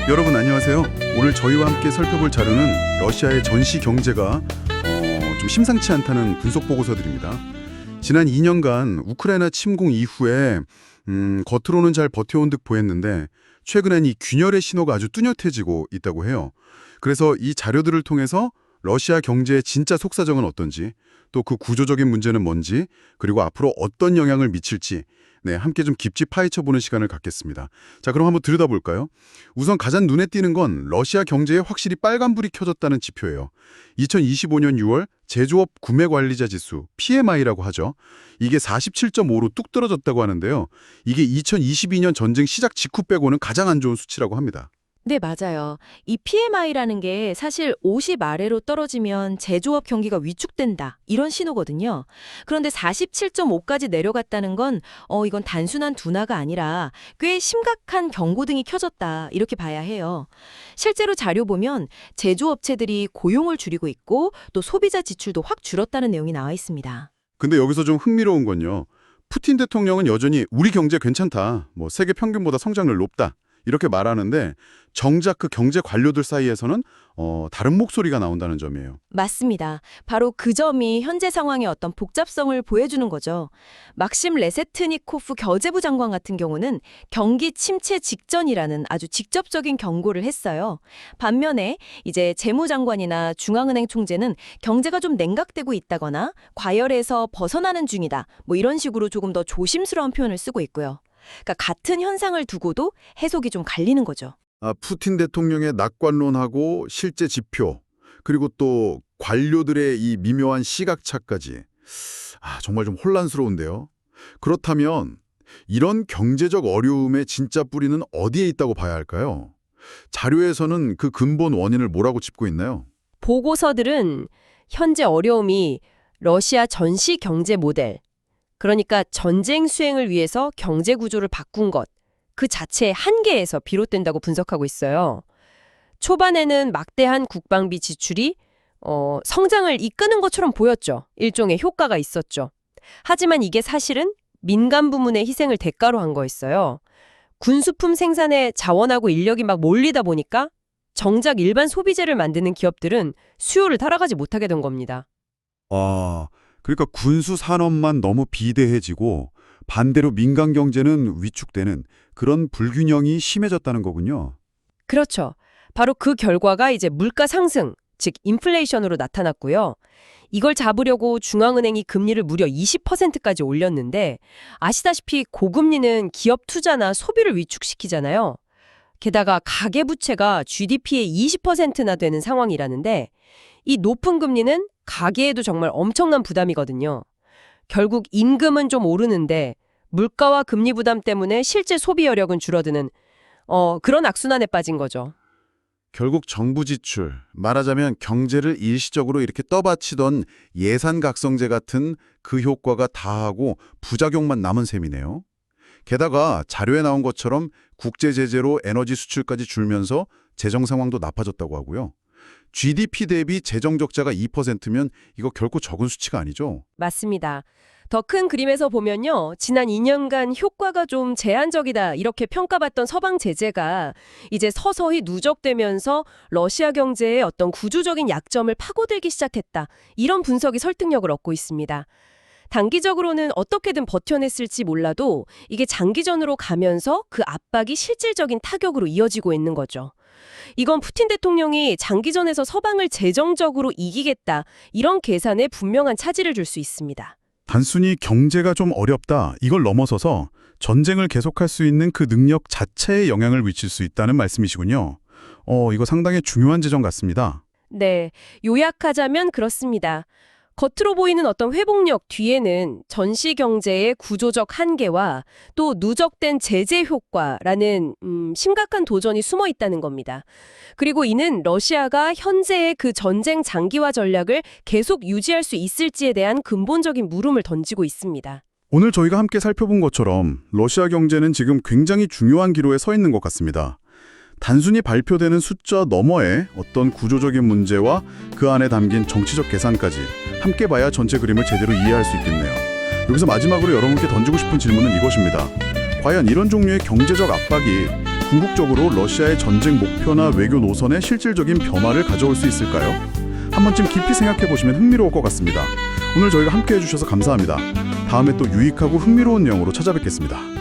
여러분 안녕하세요. 오늘 저희와 함께 살펴볼 자료는 러시아의 전시 경제가 좀 심상치 않다는 분석 보고서들입니다. 지난 2년간 우크라이나 침공 이후에 겉으로는 잘 버텨온 듯 보였는데 최근엔 이 균열의 신호가 아주 뚜렷해지고 있다고 해요. 그래서 이 자료들을 통해서 러시아 경제의 진짜 속사정은 어떤지, 또 그 구조적인 문제는 뭔지, 그리고 앞으로 어떤 영향을 미칠지 함께 좀 깊이 파헤쳐보는 시간을 갖겠습니다. 자, 그럼 한번 들여다볼까요? 우선 가장 눈에 띄는 건 러시아 경제에 확실히 빨간불이 켜졌다는 지표예요. 2025년 6월 제조업 구매관리자 지수, PMI라고 하죠. 이게 47.5로 뚝 떨어졌다고 하는데요. 이게 2022년 전쟁 시작 직후 빼고는 가장 안 좋은 수치라고 합니다. 네, 맞아요. 이 PMI라는 게 사실 50 아래로 떨어지면 제조업 경기가 위축된다, 이런 신호거든요. 그런데 47.5까지 내려갔다는 건 이건 단순한 둔화가 아니라 꽤 심각한 경고등이 켜졌다, 이렇게 봐야 해요. 실제로 자료 보면 제조업체들이 고용을 줄이고 있고 또 소비자 지출도 확 줄었다는 내용이 나와 있습니다. 근데 여기서 좀 흥미로운 건요. 푸틴 대통령은 여전히 우리 경제 괜찮다, 세계 평균보다 성장률 높다, 이렇게 말하는데 정작 그 경제 관료들 사이에서는 다른 목소리가 나온다는 점이에요. 맞습니다. 바로 그 점이 현재 상황의 어떤 복잡성을 보여주는 거죠. 막심 레세트니코프 교재부 장관 같은 경우는 경기 침체 직전이라는 아주 직접적인 경고를 했어요. 반면에 이제 재무장관이나 중앙은행 총재는 경제가 좀 냉각되고 있다거나 과열에서 벗어나는 중이다, 이런 식으로 조금 더 조심스러운 표현을 쓰고 있고요. 그러니까 같은 현상을 두고도 해석이 좀 갈리는 거죠. 푸틴 대통령의 낙관론하고 실제 지표, 그리고 또 관료들의 이 미묘한 시각차까지 정말 좀 혼란스러운데요. 그렇다면 이런 경제적 어려움의 진짜 뿌리는 어디에 있다고 봐야 할까요? 자료에서는 그 근본 원인을 뭐라고 짚고 있나요? 보고서들은 현재 어려움이 러시아 전시 경제 모델, 그러니까 전쟁 수행을 위해서 경제 구조를 바꾼 것, 그 자체의 한계에서 비롯된다고 분석하고 있어요. 초반에는 막대한 국방비 지출이 성장을 이끄는 것처럼 보였죠. 일종의 효과가 있었죠. 하지만 이게 사실은 민간 부문의 희생을 대가로 한 거였어요. 군수품 생산에 자원하고 인력이 막 몰리다 보니까 정작 일반 소비재를 만드는 기업들은 수요를 따라가지 못하게 된 겁니다. 그러니까 군수 산업만 너무 비대해지고 반대로 민간 경제는 위축되는 그런 불균형이 심해졌다는 거군요. 그렇죠. 바로 그 결과가 이제 물가 상승, 즉 인플레이션으로 나타났고요. 이걸 잡으려고 중앙은행이 금리를 무려 20%까지 올렸는데 아시다시피 고금리는 기업 투자나 소비를 위축시키잖아요. 게다가 가계부채가 GDP의 20%나 되는 상황이라는데 이 높은 금리는 가계에도 정말 엄청난 부담이거든요. 결국 임금은 좀 오르는데 물가와 금리 부담 때문에 실제 소비 여력은 줄어드는 그런 악순환에 빠진 거죠. 결국 정부 지출, 말하자면 경제를 일시적으로 이렇게 떠받치던 예산 각성제 같은 그 효과가 다하고 부작용만 남은 셈이네요. 게다가 자료에 나온 것처럼 국제 제재로 에너지 수출까지 줄면서 재정 상황도 나빠졌다고 하고요. GDP 대비 재정 적자가 2%면 이거 결코 적은 수치가 아니죠. 맞습니다. 더 큰 그림에서 보면요. 지난 2년간 효과가 좀 제한적이다 이렇게 평가받던 서방 제재가 이제 서서히 누적되면서 러시아 경제의 어떤 구조적인 약점을 파고들기 시작했다. 이런 분석이 설득력을 얻고 있습니다. 단기적으로는 어떻게든 버텨냈을지 몰라도 이게 장기전으로 가면서 그 압박이 실질적인 타격으로 이어지고 있는 거죠. 이건 푸틴 대통령이 장기전에서 서방을 재정적으로 이기겠다 이런 계산에 분명한 차질을 줄 수 있습니다. 단순히 경제가 좀 어렵다, 이걸 넘어서서 전쟁을 계속할 수 있는 그 능력 자체에 영향을 미칠 수 있다는 말씀이시군요. 이거 상당히 중요한 지점 같습니다. 네, 요약하자면 그렇습니다. 겉으로 보이는 어떤 회복력 뒤에는 전시 경제의 구조적 한계와 또 누적된 제재 효과라는 심각한 도전이 숨어 있다는 겁니다. 그리고 이는 러시아가 현재의 그 전쟁 장기화 전략을 계속 유지할 수 있을지에 대한 근본적인 물음을 던지고 있습니다. 오늘 저희가 함께 살펴본 것처럼 러시아 경제는 지금 굉장히 중요한 기로에 서 있는 것 같습니다. 단순히 발표되는 숫자 너머의 어떤 구조적인 문제와 그 안에 담긴 정치적 계산까지 함께 봐야 전체 그림을 제대로 이해할 수 있겠네요. 여기서 마지막으로 여러분께 던지고 싶은 질문은 이것입니다. 과연 이런 종류의 경제적 압박이 궁극적으로 러시아의 전쟁 목표나 외교 노선에 실질적인 변화를 가져올 수 있을까요? 한 번쯤 깊이 생각해 보시면 흥미로울 것 같습니다. 오늘 저희가 함께 해주셔서 감사합니다. 다음에 또 유익하고 흥미로운 내용으로 찾아뵙겠습니다.